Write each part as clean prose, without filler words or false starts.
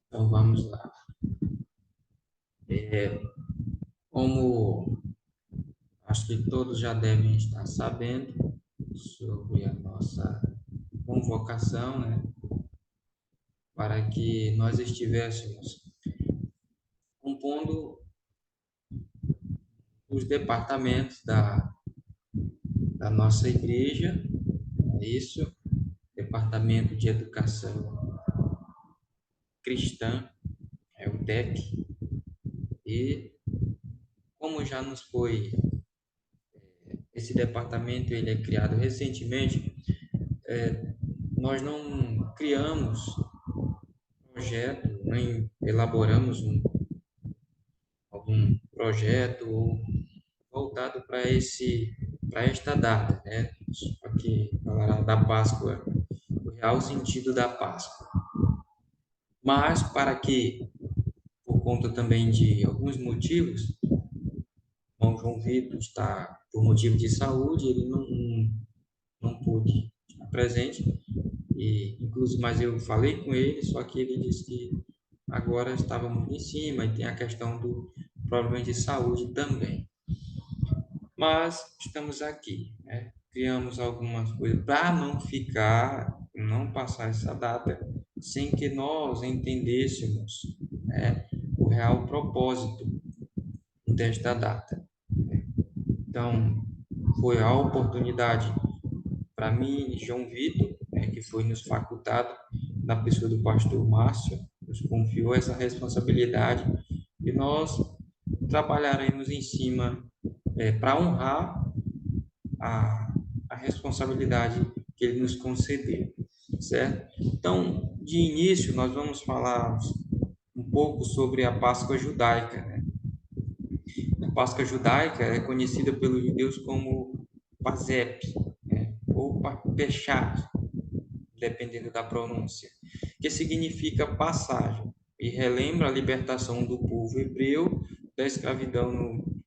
Então vamos lá. É, Como acho que todos já devem estar sabendo sobre a nossa convocação, né, para que nós estivéssemos compondo os departamentos da nossa igreja, é isso, Departamento de Educação Cristã, é o DEC, e como já nos foi, esse departamento ele é criado recentemente, nós não criamos projeto, nem elaboramos algum projeto voltado para esta data, né? Aqui falará da Páscoa, o real sentido da Páscoa. Mas para que, por conta também de alguns motivos, o irmão João Vitor está por motivo de saúde, ele não pôde estar presente, e inclusive, mas eu falei com ele, só que ele disse que agora estava muito em cima e tem a questão do problema de saúde também. Mas estamos aqui, né? Criamos algumas coisas para não ficar, não passar essa data sem que nós entendêssemos, né, o real propósito desta data. Então, foi a oportunidade para mim, João Vitor, né, que foi nos facultado na pessoa do pastor Márcio, nos confiou essa responsabilidade e nós trabalharemos em cima para honrar a, a responsabilidade que ele nos concedeu, certo? Então, de início, nós vamos falar um pouco sobre a Páscoa judaica, né? A Páscoa judaica é conhecida pelos judeus como Pasep, né? Ou Peshat, dependendo da pronúncia, que significa passagem e relembra a libertação do povo hebreu da escravidão no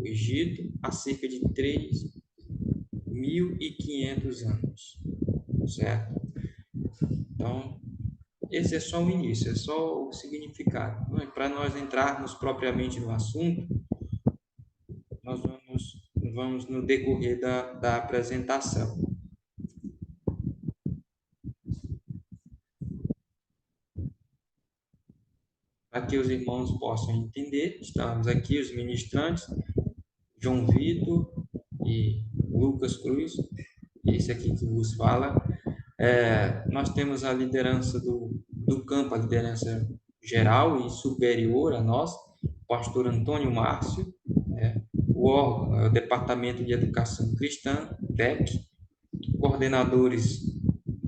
Egito há cerca de 3.500 anos, certo? Então, esse é só o início, é só o significado. Para nós entrarmos propriamente no assunto, nós vamos no decorrer da apresentação. Para que os irmãos possam entender, estamos aqui, os ministrantes, João Vitor e Lucas Cruz, esse aqui que vos fala. Nós temos a liderança do campo, a liderança geral e superior a nós, o pastor Antônio Márcio, o órgão é o Departamento de Educação Cristã, DEC, coordenadores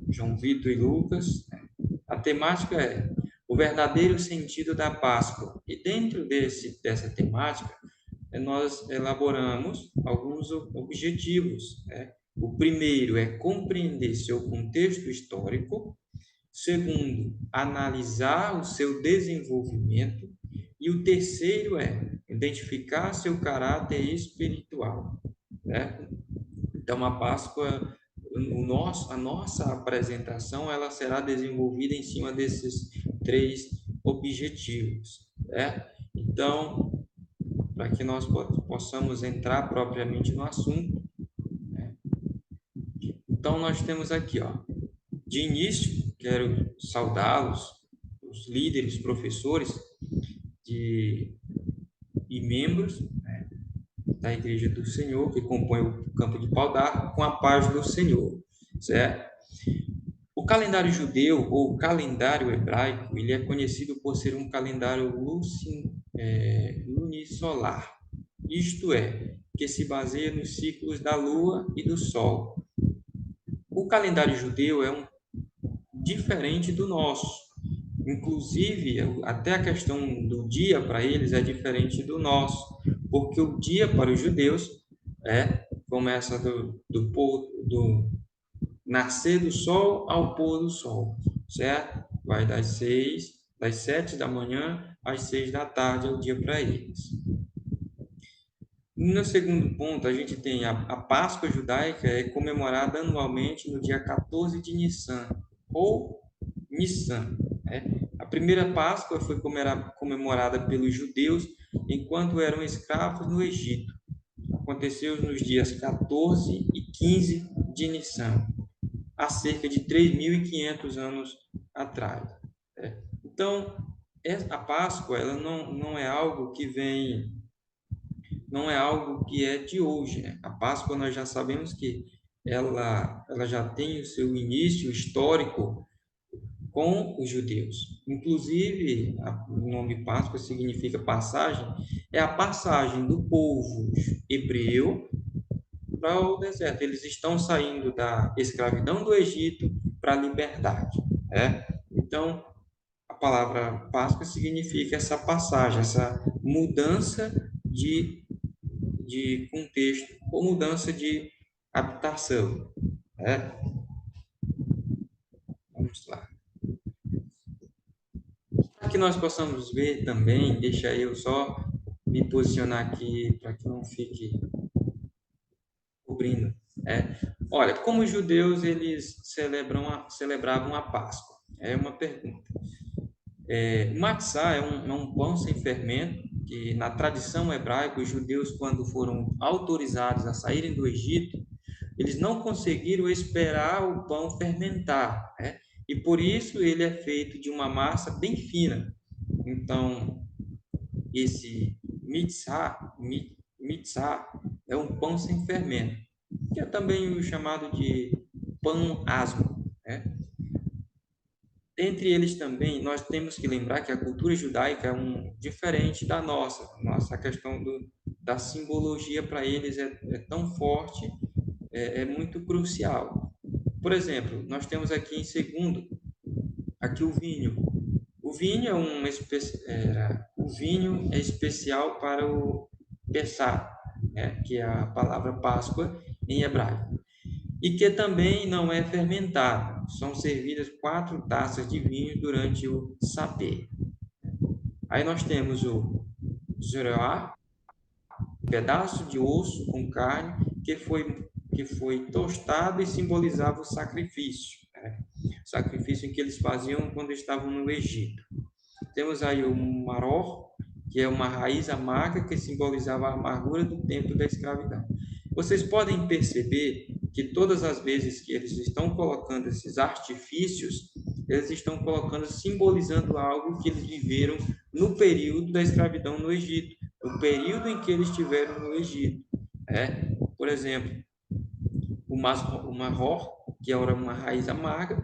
João Vitor e Lucas. A temática é o verdadeiro sentido da Páscoa. E dentro dessa temática, nós elaboramos alguns objetivos, né? O primeiro é compreender seu contexto histórico. Segundo, analisar o seu desenvolvimento. E o terceiro é identificar seu caráter espiritual, né? Então, a Páscoa, a nossa apresentação, ela será desenvolvida em cima desses três objetivos, né? Então, para que nós possamos entrar propriamente no assunto, né? Então, nós temos aqui, ó, de início, quero saudá-los, os líderes, professores de, e membros, né, da Igreja do Senhor, que compõe o Campo de Pau d'Arco, com a paz do Senhor, certo? O calendário judeu ou calendário hebraico, ele é conhecido por ser um calendário lunisolar, isto é, que se baseia nos ciclos da lua e do sol. O calendário judeu é diferente do nosso. Inclusive, até a questão do dia para eles é diferente do nosso, porque o dia para os judeus começa do nascer do sol ao pôr do sol, certo? Vai das 7 da manhã às 6 da tarde é o dia para eles. No segundo ponto, a gente tem a Páscoa judaica, é comemorada anualmente no dia 14 de Nissan, ou Nissan, né? A primeira Páscoa foi comemorada pelos judeus enquanto eram escravos no Egito. Aconteceu nos dias 14 e 15 de Nissan, há cerca de 3.500 anos atrás. Então, a Páscoa ela não é algo que vem, não é algo que é de hoje, né? A Páscoa nós já sabemos que ela já tem o seu início histórico com os judeus. Inclusive, o nome Páscoa significa passagem, é a passagem do povo hebreu para o deserto. Eles estão saindo da escravidão do Egito para a liberdade. Né? Então, a palavra Páscoa significa essa passagem, essa mudança de contexto ou mudança de habitação. Né? Vamos lá. Para que nós possamos ver também, deixa eu só me posicionar aqui para que não fique cobrindo. Olha, como os judeus eles celebravam a Páscoa? É uma pergunta. Matzá é um pão sem fermento, que na tradição hebraica, os judeus, quando foram autorizados a saírem do Egito, eles não conseguiram esperar o pão fermentar, né? E por isso ele é feito de uma massa bem fina. Então, esse mitzá é um pão sem fermento, que é também o chamado de pão asmo, né? Entre eles também, nós temos que lembrar que a cultura judaica é diferente da nossa. Nossa questão da simbologia para eles é tão forte, é muito crucial. Por exemplo, nós temos aqui em segundo, aqui o vinho. O vinho é especial para o Pessah, né, que é a palavra Páscoa em hebraico, e que também não é fermentado. São servidas 4 taças de vinho durante o sapé. Aí nós temos o zeroá, pedaço de osso com carne que foi tostado e simbolizava o sacrifício, né? O sacrifício em que eles faziam quando estavam no Egito. Temos aí o maror, que é uma raiz amarga que simbolizava a amargura do tempo da escravidão. Vocês podem perceber que todas as vezes que eles estão colocando esses artifícios, eles estão colocando, simbolizando algo que eles viveram no período da escravidão no Egito, no período em que eles estiveram no Egito. Por exemplo, o maror, que era uma raiz amarga,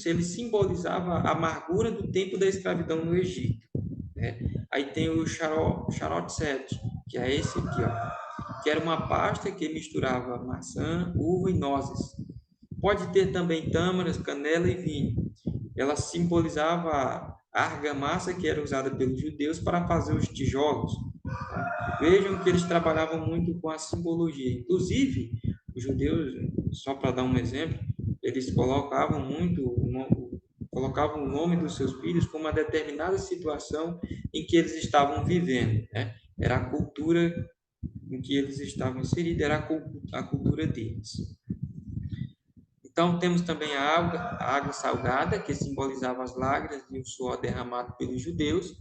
ele simbolizava a amargura do tempo da escravidão no Egito. Aí tem o Charot 7, que é esse aqui, ó, que era uma pasta que misturava maçã, uva e nozes. Pode ter também tâmaras, canela e vinho. Ela simbolizava a argamassa que era usada pelos judeus para fazer os tijolos. Vejam que eles trabalhavam muito com a simbologia. Inclusive, os judeus, só para dar um exemplo, eles colocavam o nome dos seus filhos com uma determinada situação em que eles estavam vivendo, né? Era a cultura em que eles estavam inseridos, era a cultura deles. Então, temos também a água salgada, que simbolizava as lágrimas e o suor derramado pelos judeus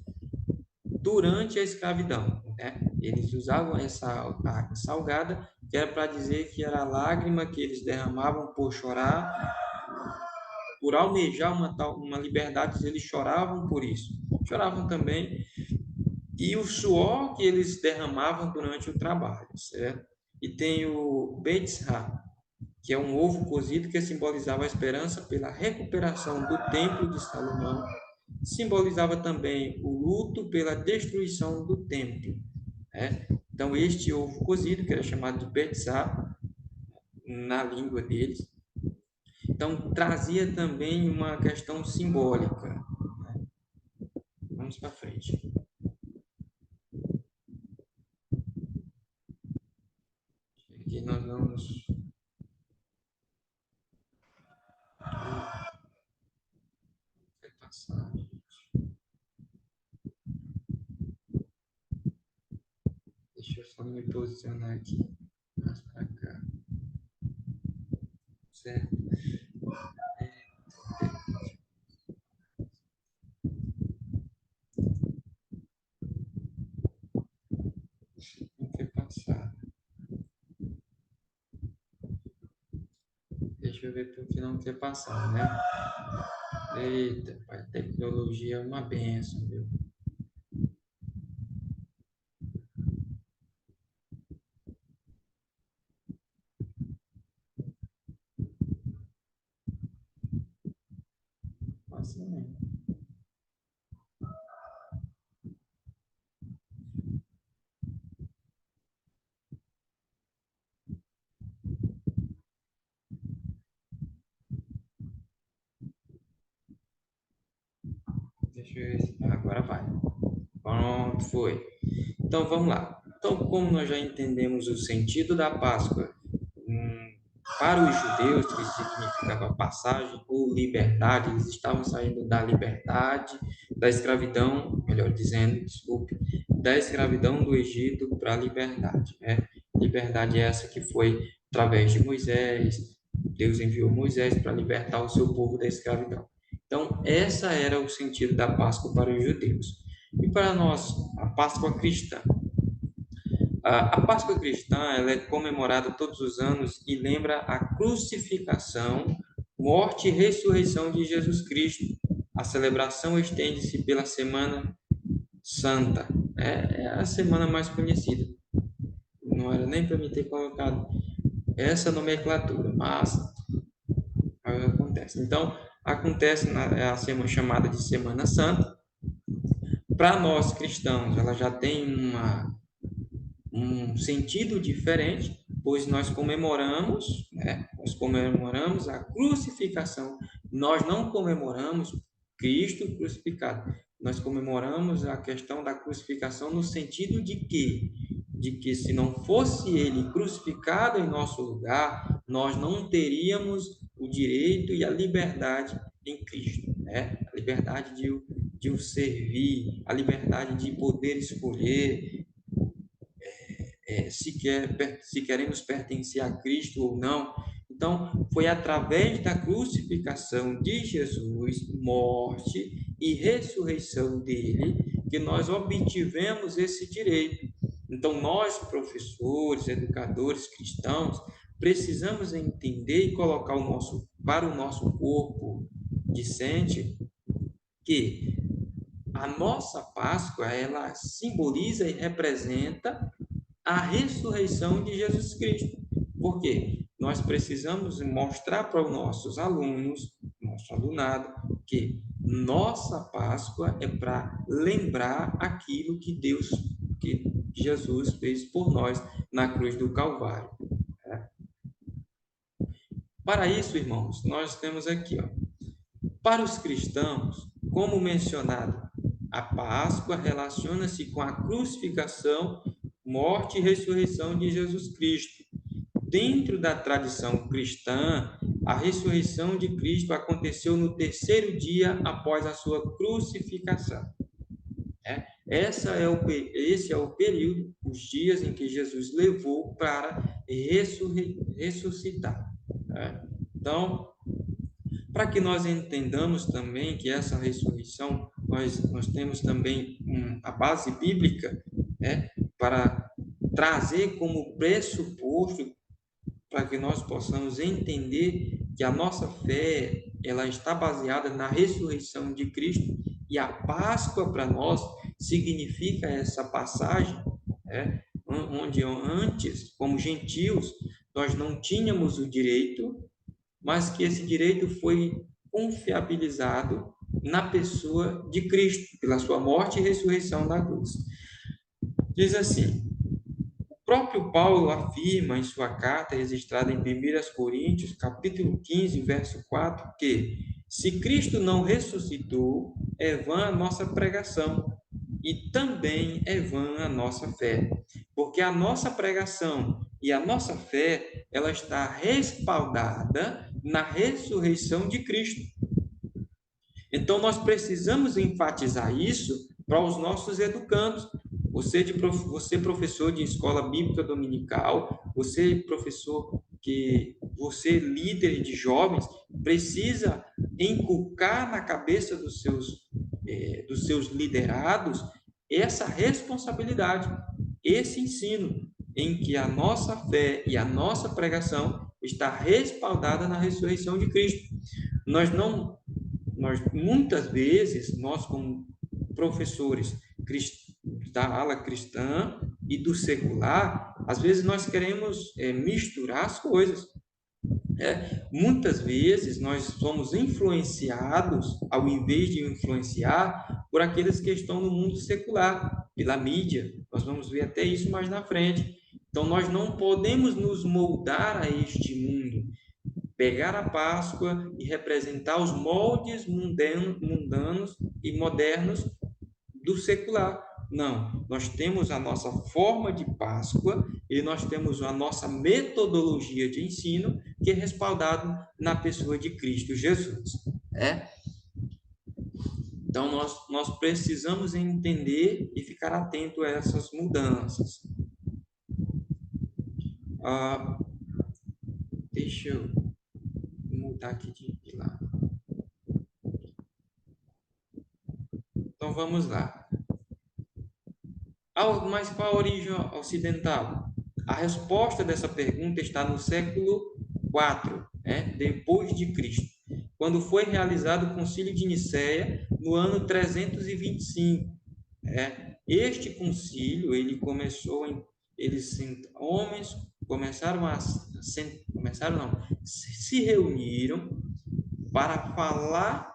durante a escravidão, né? Eles usavam essa água salgada, que era para dizer que era a lágrima que eles derramavam por chorar, por almejar uma liberdade, eles choravam por isso. Choravam também. E o suor que eles derramavam durante o trabalho, certo? E tem o Beitzah, que é um ovo cozido que simbolizava a esperança pela recuperação do templo de Salomão. Simbolizava também o luto pela destruição do templo, né? Então, este ovo cozido, que era chamado de Beitzah, na língua deles, então trazia também uma questão simbólica. Vamos para frente. Aqui nós vamos passar. Deixa eu só me posicionar aqui mais para cá. Certo? Passada. Deixa eu ver porque não quer passar, né? Eita, pai, tecnologia é uma benção, viu? Passa não. Deixa eu ver se agora vai. Pronto, foi. Então vamos lá. Então, como nós já entendemos o sentido da Páscoa, hum, para os judeus, que significava passagem ou liberdade, eles estavam saindo da liberdade, da escravidão, melhor dizendo, desculpe, da escravidão do Egito para a liberdade, né? Liberdade essa que foi através de Moisés, Deus enviou Moisés para libertar o seu povo da escravidão. Então, essa era o sentido da Páscoa para os judeus. E para nós, a Páscoa cristã. A Páscoa cristã ela é comemorada todos os anos e lembra a crucificação, morte e ressurreição de Jesus Cristo. A celebração estende-se pela Semana Santa. É a semana mais conhecida. Não era nem para me ter colocado essa nomenclatura, mas acontece. Então, acontece a semana chamada de Semana Santa. Para nós cristãos, ela já tem um sentido diferente, pois nós comemoramos a crucificação. Nós não comemoramos Cristo crucificado. Nós comemoramos a questão da crucificação no sentido de que se não fosse ele crucificado em nosso lugar, nós não teríamos o direito e a liberdade em Cristo, né? A liberdade de o servir, a liberdade de poder escolher se queremos pertencer a Cristo ou não. Então, foi através da crucificação de Jesus, morte e ressurreição dele, que nós obtivemos esse direito. Então, nós, professores, educadores cristãos, precisamos entender e colocar para o nosso corpo discente que a nossa Páscoa, ela simboliza e representa a ressurreição de Jesus Cristo. Por quê? Nós precisamos mostrar para os nossos alunos, nosso alunado, que nossa Páscoa é para lembrar aquilo que Jesus fez por nós na cruz do Calvário. Né? Para isso, irmãos, nós temos aqui, ó, para os cristãos, como mencionado, a Páscoa relaciona-se com a crucificação, morte e ressurreição de Jesus Cristo. Dentro da tradição cristã, a ressurreição de Cristo aconteceu no terceiro dia após a sua crucificação. Esse é o período, os dias em que Jesus levou para ressuscitar. Então, para que nós entendamos também que essa ressurreição, nós temos também a base bíblica, para trazer como pressuposto para que nós possamos entender que a nossa fé ela está baseada na ressurreição de Cristo e a Páscoa para nós significa essa passagem, onde antes, como gentios, nós não tínhamos o direito, mas que esse direito foi confiabilizado na pessoa de Cristo, pela sua morte e ressurreição da cruz. Diz assim: o próprio Paulo afirma em sua carta registrada em 1 Coríntios, capítulo 15, verso 4, que se Cristo não ressuscitou, é vã a nossa pregação e também é vã a nossa fé, porque a nossa pregação e a nossa fé, ela está respaldada na ressurreição de Cristo. Então, nós precisamos enfatizar isso para os nossos educandos. Você professor de escola bíblica dominical, você líder de jovens, precisa inculcar na cabeça dos seus liderados essa responsabilidade, esse ensino. em que a nossa fé e a nossa pregação está respaldada na ressurreição de Cristo. Nós não, nós muitas vezes, nós como professores da ala cristã e do secular, às vezes nós queremos misturar as coisas. Muitas vezes nós somos influenciados, ao invés de influenciar, por aqueles que estão no mundo secular, pela mídia. Nós vamos ver até isso mais na frente. Então, nós não podemos nos moldar a este mundo, pegar a Páscoa e representar os moldes mundanos e modernos do secular. Não, nós temos a nossa forma de Páscoa e nós temos a nossa metodologia de ensino que é respaldado na pessoa de Cristo Jesus. Então, nós precisamos entender e ficar atento a essas mudanças. Deixa eu mudar aqui de lado. Então, vamos lá. Mas qual a origem ocidental? A resposta dessa pergunta está no século IV, depois de Cristo, quando foi realizado o Concílio de Nicéia no ano 325. Este concílio, ele começou homens se reuniram para falar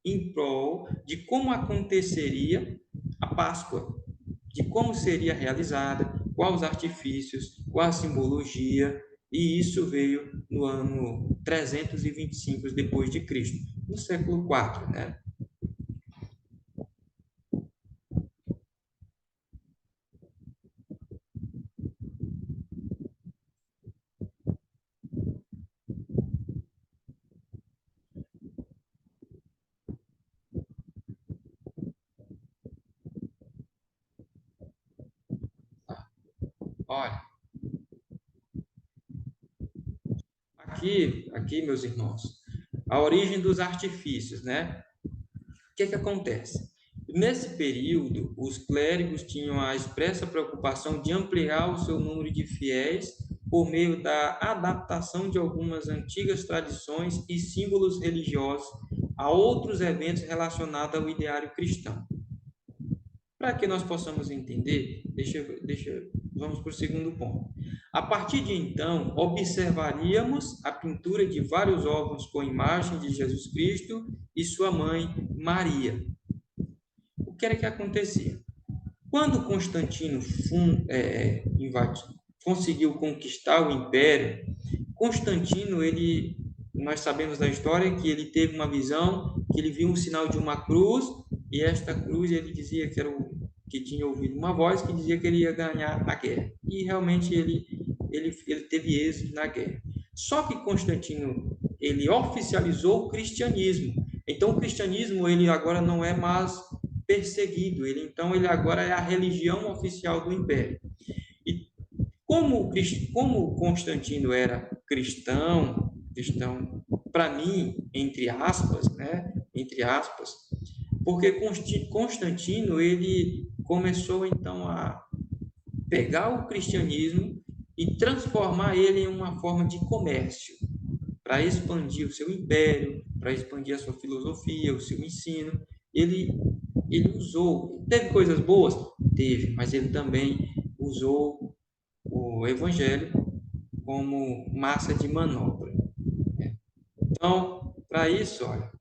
em prol de como aconteceria a Páscoa, de como seria realizada, quais os artifícios, qual a simbologia, e isso veio no ano 325 depois de Cristo, no século IV, né? Olha, aqui, meus irmãos, a origem dos artifícios, né? O que acontece? Nesse período, os clérigos tinham a expressa preocupação de ampliar o seu número de fiéis por meio da adaptação de algumas antigas tradições e símbolos religiosos a outros eventos relacionados ao ideário cristão. Para que nós possamos entender, vamos para o segundo ponto. A partir de então, observaríamos a pintura de vários ovos com imagem de Jesus Cristo e sua mãe, Maria. O que era que acontecia? Quando Constantino conseguiu conquistar o Império, Constantino, nós sabemos da história que ele teve uma visão, que ele viu um sinal de uma cruz, e esta cruz ele dizia que tinha ouvido uma voz que dizia que ele ia ganhar a guerra. E realmente ele teve êxito na guerra. Só que Constantino, ele oficializou o cristianismo. Então o cristianismo ele agora não é mais perseguido, ele agora é a religião oficial do Império. E como Constantino era cristão para mim, entre aspas, porque Constantino ele começou então a pegar o cristianismo e transformar ele em uma forma de comércio, para expandir o seu império, para expandir a sua filosofia, o seu ensino. Ele teve coisas boas? Teve, mas ele também usou o evangelho como massa de manobra. Então, para isso, olha,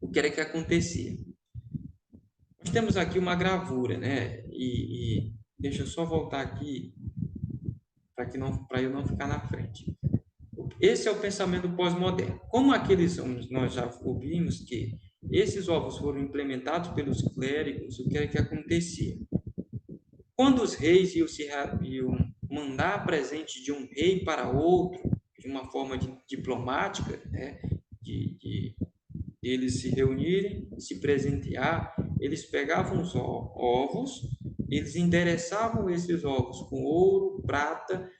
o que era que acontecia? Nós temos aqui uma gravura, né? E deixa eu só voltar aqui para eu não ficar na frente. Esse é o pensamento pós-moderno. Como nós já ouvimos que esses ovos foram implementados pelos clérigos, o que era que acontecia? Quando os reis iam mandar presente de um rei para outro, de uma forma diplomática, de eles se reunirem, se presentear, eles pegavam os ovos, eles endereçavam esses ovos com ouro, prata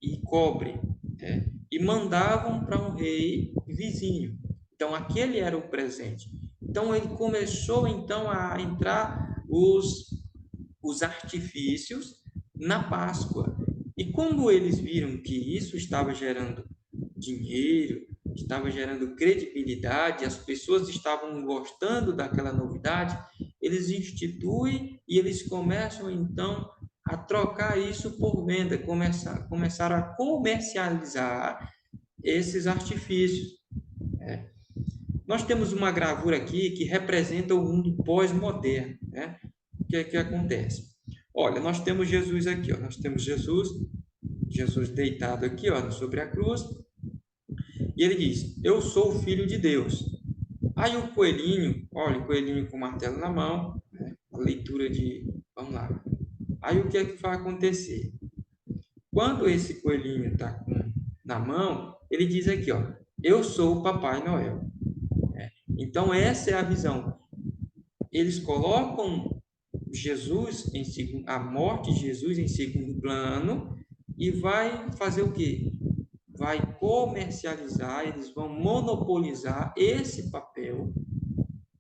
e cobre, e mandavam para um rei vizinho. Então, aquele era o presente. Então, ele começou então a entrar os artifícios na Páscoa. E como eles viram que isso estava gerando dinheiro, estava gerando credibilidade, as pessoas estavam gostando daquela novidade, eles instituem e eles começam então a trocar isso por venda, começaram a comercializar esses artifícios. Nós temos uma gravura aqui que representa o mundo pós-moderno, né? O que é que acontece? Olha, nós temos Jesus aqui, ó. Nós temos Jesus deitado aqui, ó, sobre a cruz, e ele diz: Eu sou o Filho de Deus. Aí o coelhinho, olha, o coelhinho com o martelo na mão, né? A leitura de. Vamos lá. Aí o que é que vai acontecer? Quando esse coelhinho está na mão, ele diz aqui, ó: Eu sou o Papai Noel. Então, essa é a visão. Eles colocam Jesus em segundo, a morte de Jesus em segundo plano e vai fazer o quê? Vai comercializar, eles vão monopolizar esse papel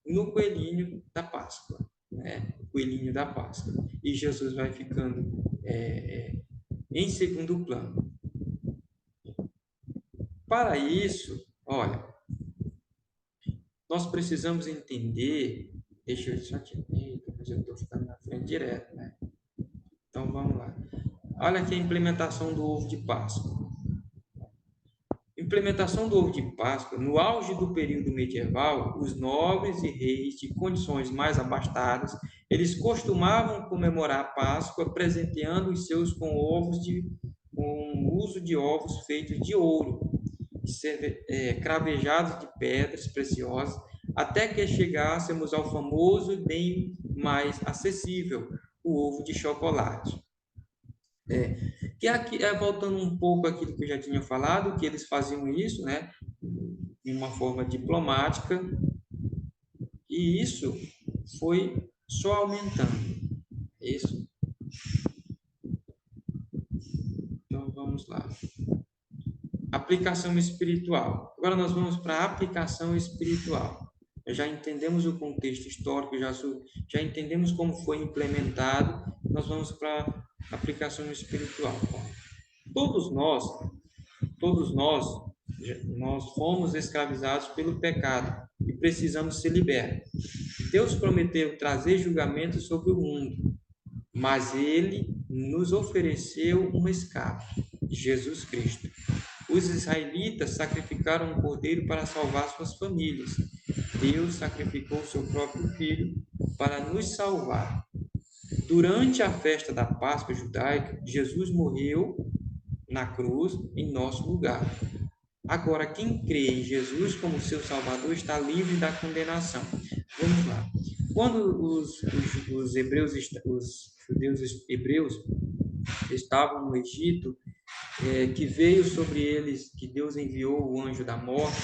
no coelhinho da Páscoa, né? O coelhinho da Páscoa. E Jesus vai ficando em segundo plano. Para isso, olha, nós precisamos entender. Deixa eu isso aqui. Mas eu estou ficando na frente direto, né? Então vamos lá. Olha aqui a implementação do ovo de Páscoa. Implementação do ovo de Páscoa. No auge do período medieval, os nobres e reis de condições mais abastadas, eles costumavam comemorar a Páscoa presenteando os seus com o uso de ovos feitos de ouro, cravejados de pedras preciosas, até que chegássemos ao famoso e bem mais acessível, o ovo de chocolate. Que aqui, voltando um pouco àquilo que eu já tinha falado, que eles faziam isso, né, de uma forma diplomática, e isso foi só aumentando. Isso. Então vamos lá. Aplicação espiritual. Agora nós vamos para a aplicação espiritual. Já entendemos o contexto histórico, já entendemos como foi implementado, nós vamos para a aplicação espiritual. Todos nós Todos nós fomos escravizados pelo pecado e precisamos ser libertos. Deus prometeu trazer julgamento sobre o mundo, mas ele nos ofereceu um escape, Jesus Cristo. Os israelitas sacrificaram um cordeiro para salvar suas famílias. Deus sacrificou seu próprio filho para nos salvar. Durante a festa da Páscoa judaica, Jesus morreu na cruz em nosso lugar. Agora, quem crê em Jesus como seu Salvador está livre da condenação. Vamos lá. Quando os hebreus, os judeus hebreus estavam no Egito, que veio sobre eles, que Deus enviou o anjo da morte,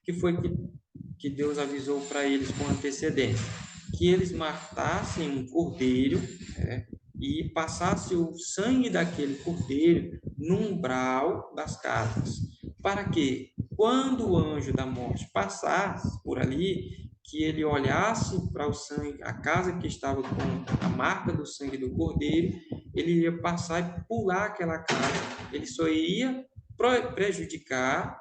que foi que Deus avisou para eles com antecedência, que eles matassem um cordeiro, e passasse o sangue daquele cordeiro no umbral das casas, para que, quando o anjo da morte passasse por ali, que ele olhasse para o sangue, a casa que estava com a marca do sangue do cordeiro, ele iria passar e pular aquela casa. Ele só iria prejudicar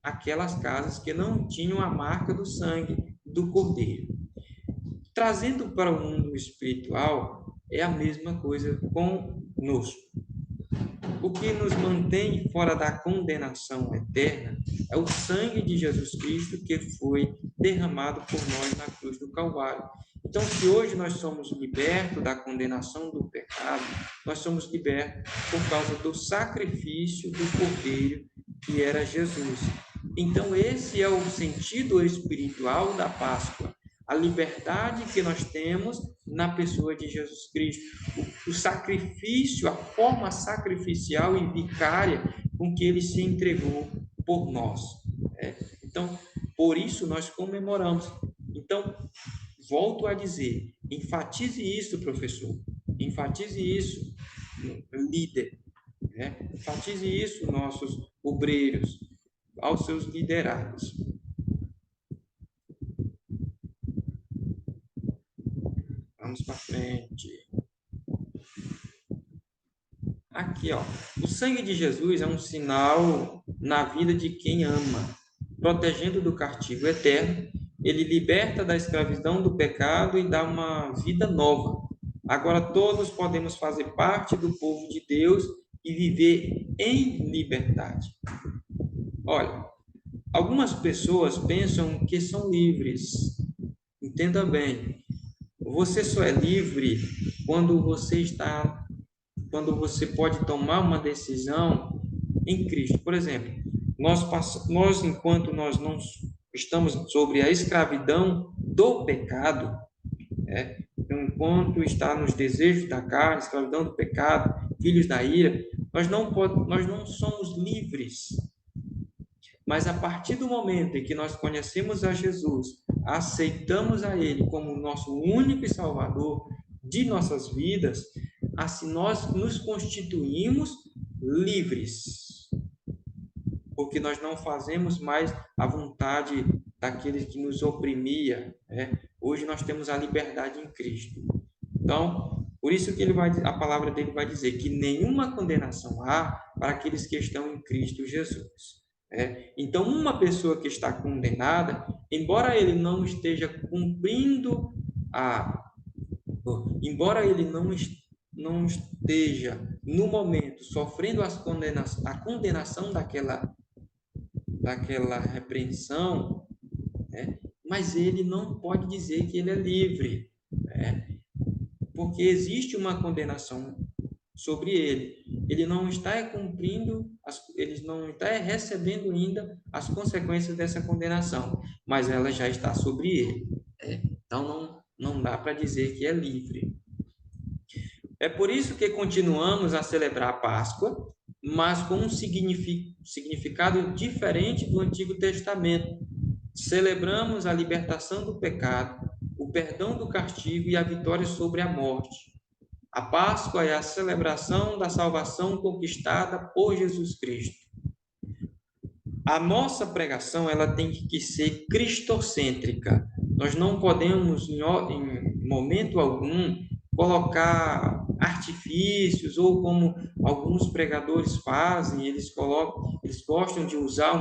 aquelas casas que não tinham a marca do sangue do cordeiro. Trazendo para o mundo espiritual, é a mesma coisa conosco. O que nos mantém fora da condenação eterna é o sangue de Jesus Cristo que foi derramado por nós na cruz do Calvário. Então, se hoje nós somos libertos da condenação do pecado, nós somos libertos por causa do sacrifício do Cordeiro, que era Jesus. Então, esse é o sentido espiritual da Páscoa. A liberdade que nós temos na pessoa de Jesus Cristo. O sacrifício, a forma sacrificial e vicária com que ele se entregou por nós. Então, por isso nós comemoramos. Então, volto a dizer, enfatize isso, professor. Enfatize isso, líder. Enfatize isso, nossos obreiros, aos seus liderados. Vamos para frente. Aqui, ó, o sangue de Jesus é um sinal na vida de quem ama, protegendo do castigo eterno. Ele liberta da escravidão do pecado e dá uma vida nova. Agora todos podemos fazer parte do povo de Deus e viver em liberdade. Olha, algumas pessoas pensam que são livres. Entenda bem, você só é livre quando você pode tomar uma decisão em Cristo. Por exemplo, nós enquanto nós não estamos sobre a escravidão do pecado, enquanto está nos desejos da carne, escravidão do pecado, filhos da ira, nós não somos livres. Mas a partir do momento em que nós conhecemos a Jesus, aceitamos a Ele como nosso único e Salvador de nossas vidas, assim nós nos constituímos livres, porque nós não fazemos mais a vontade daquele que nos oprimia, né? Hoje nós temos a liberdade em Cristo. Então, por isso que a palavra dele vai dizer que nenhuma condenação há para aqueles que estão em Cristo Jesus. Então, uma pessoa que está condenada, embora ele não esteja cumprindo embora ele não esteja no momento sofrendo a condenação daquela repreensão, mas ele não pode dizer que ele é livre, porque existe uma condenação sobre ele. Ele não está cumprindo, ele não está recebendo ainda as consequências dessa condenação, mas ela já está sobre ele. Então não dá para dizer que é livre. É por isso que continuamos a celebrar a Páscoa, mas com um significado diferente do Antigo Testamento. Celebramos a libertação do pecado, o perdão do castigo e a vitória sobre a morte. A Páscoa é a celebração da salvação conquistada por Jesus Cristo. A nossa pregação ela tem que ser cristocêntrica. Nós não podemos, em momento algum, colocar artifícios ou como alguns pregadores fazem, eles gostam de usar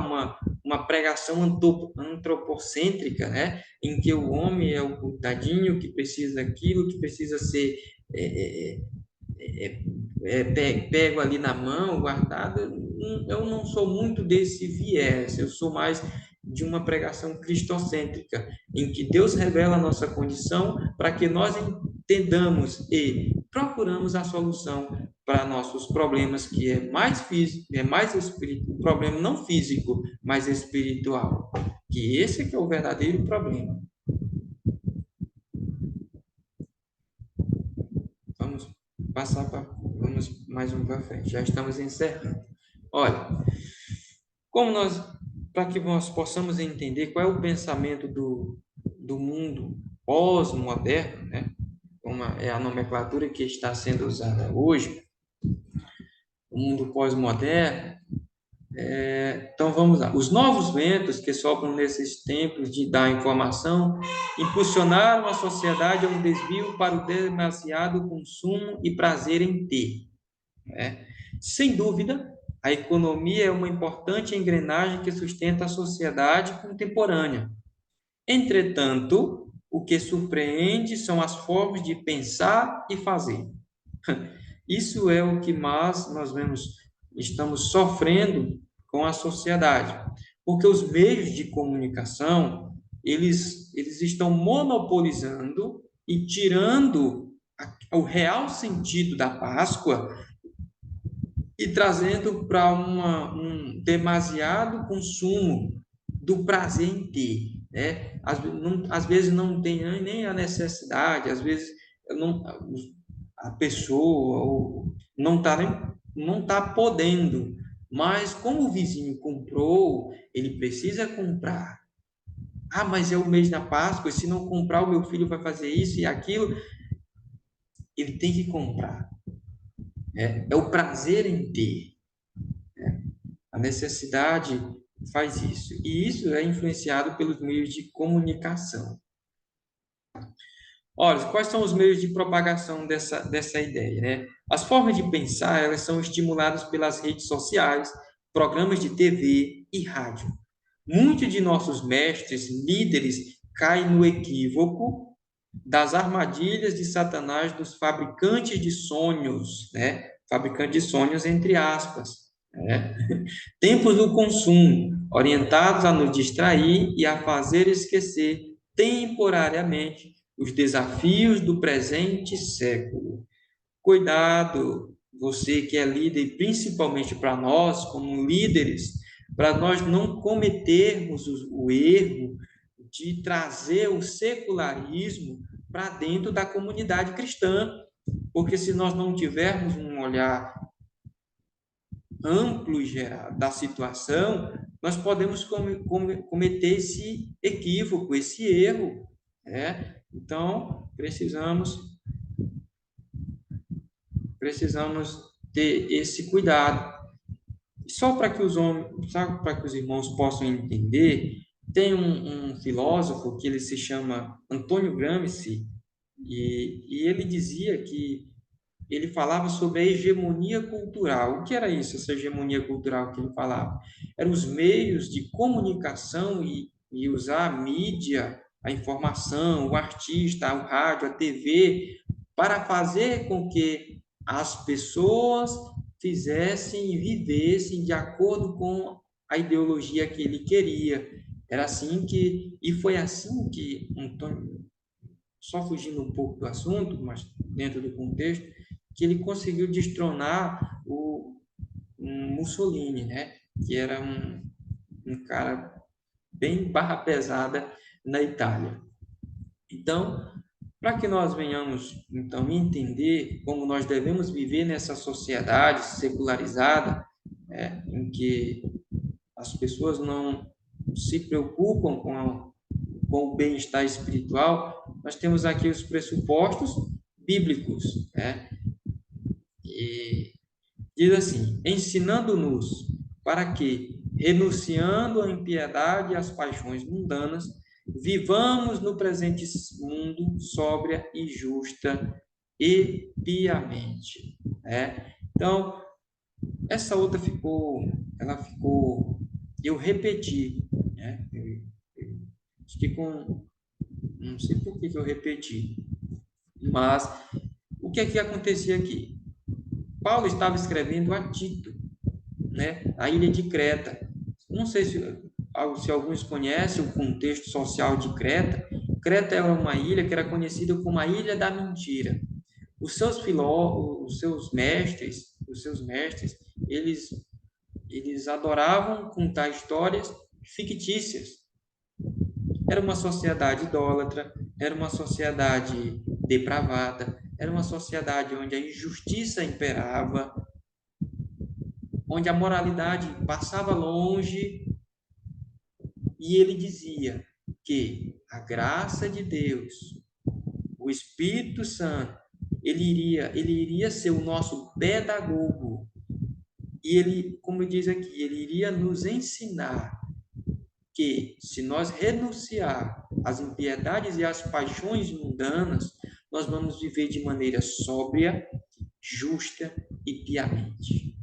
uma pregação antropocêntrica, né? Em que o homem é o coitadinho que precisa daquilo, que precisa ser pego ali na mão, guardado. Eu não sou muito desse viés, eu sou mais de uma pregação cristocêntrica, em que Deus revela a nossa condição para que nós entendamos e procuramos a solução para nossos problemas, que é mais físico, é mais espiritual, problema não físico, mas espiritual. Que esse que é o verdadeiro problema. Vamos vamos mais um para frente. Já estamos encerrando. Olha, para que nós possamos entender qual é o pensamento do mundo pós-moderno, né? Como é a nomenclatura que está sendo usada hoje, o mundo pós-moderno. Então vamos lá. Os novos ventos que sopram nesses tempos de dar informação impulsionaram a sociedade a um desvio para o demasiado consumo e prazer em ter. Sem dúvida, a economia é uma importante engrenagem que sustenta a sociedade contemporânea. Entretanto, o que surpreende são as formas de pensar e fazer. Isso é o que mais nós estamos sofrendo com a sociedade, porque os meios de comunicação, eles estão monopolizando e tirando o real sentido da Páscoa e trazendo para um demasiado consumo do prazer em ter, né? Às vezes não tem nem a necessidade, às vezes não, a pessoa não tá podendo, mas como o vizinho comprou, ele precisa comprar. Ah, mas é o mês da Páscoa, e se não comprar, o meu filho vai fazer isso e aquilo. Ele tem que comprar. É o prazer em ter. A necessidade faz isso. E isso é influenciado pelos meios de comunicação. Olha, quais são os meios de propagação dessa ideia, né? As formas de pensar, elas são estimuladas pelas redes sociais, programas de TV e rádio. Muitos de nossos mestres, líderes, caem no equívoco das armadilhas de Satanás, dos fabricantes de sonhos, né? Fabricante de sonhos, entre aspas, né? Tempos do consumo, orientados a nos distrair e a fazer esquecer temporariamente os desafios do presente século. Cuidado, você que é líder, principalmente para nós, como líderes, para nós não cometermos o erro de trazer o secularismo para dentro da comunidade cristã, porque se nós não tivermos um olhar amplo e geral da situação, nós podemos cometer esse equívoco, esse erro, né? Então, precisamos ter esse cuidado. Só para que os homens, só para que os irmãos possam entender, tem um filósofo que ele se chama Antônio Gramsci, e ele dizia que ele falava sobre a hegemonia cultural. O que era isso, essa hegemonia cultural que ele falava? Eram os meios de comunicação e usar a mídia, a informação, o artista, o rádio, a TV, para fazer com que as pessoas fizessem e vivessem de acordo com a ideologia que ele queria. Era assim e foi assim que Antônio, só fugindo um pouco do assunto, mas dentro do contexto, que ele conseguiu destronar um Mussolini, né? Que era um cara bem barra pesada na Itália. Então, para que nós venhamos então entender como nós devemos viver nessa sociedade secularizada, em que as pessoas não se preocupam com o bem-estar espiritual, nós temos aqui os pressupostos bíblicos, né? E diz assim: ensinando-nos para que, renunciando à impiedade e às paixões mundanas, vivamos no presente mundo sóbria e justa e piamente, né? Então, essa outra eu repeti, né? Acho que não sei por que eu repeti, mas o que é que acontecia aqui? Paulo estava escrevendo a Tito, né? A ilha de Creta. Não sei se alguns conhecem o contexto social de Creta. Creta era uma ilha que era conhecida como a Ilha da Mentira. Os seus mestres, eles adoravam contar histórias fictícias. Era uma sociedade idólatra, era uma sociedade depravada, era uma sociedade onde a injustiça imperava, onde a moralidade passava longe, e ele dizia que a graça de Deus, o Espírito Santo, ele iria ser o nosso pedagogo, e ele, como diz aqui, ele iria nos ensinar que, se nós renunciar às impiedades e às paixões mundanas, nós vamos viver de maneira sóbria, justa e piamente.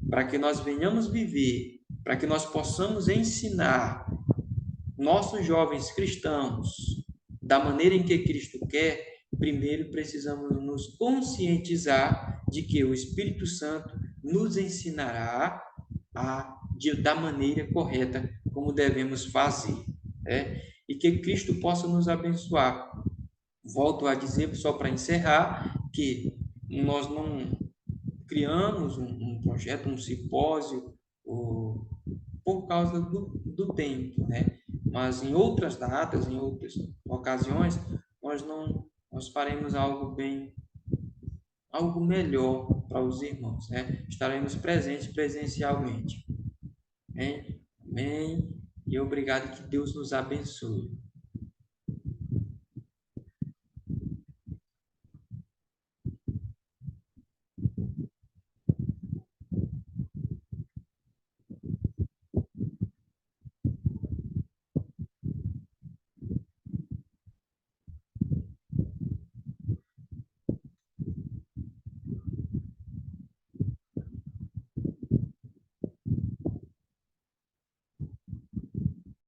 Para que nós venhamos viver, para que nós possamos ensinar nossos jovens cristãos da maneira em que Cristo quer, primeiro precisamos nos conscientizar de que o Espírito Santo nos ensinará da maneira correta como devemos fazer, né? E que Cristo possa nos abençoar. Volto a dizer, só para encerrar, que nós não criamos um projeto, um simpósio, por causa do tempo, né? Mas em outras datas, em outras ocasiões, nós faremos algo melhor para os irmãos, né? Estaremos presentes presencialmente. Amém? Amém. E obrigado, que Deus nos abençoe.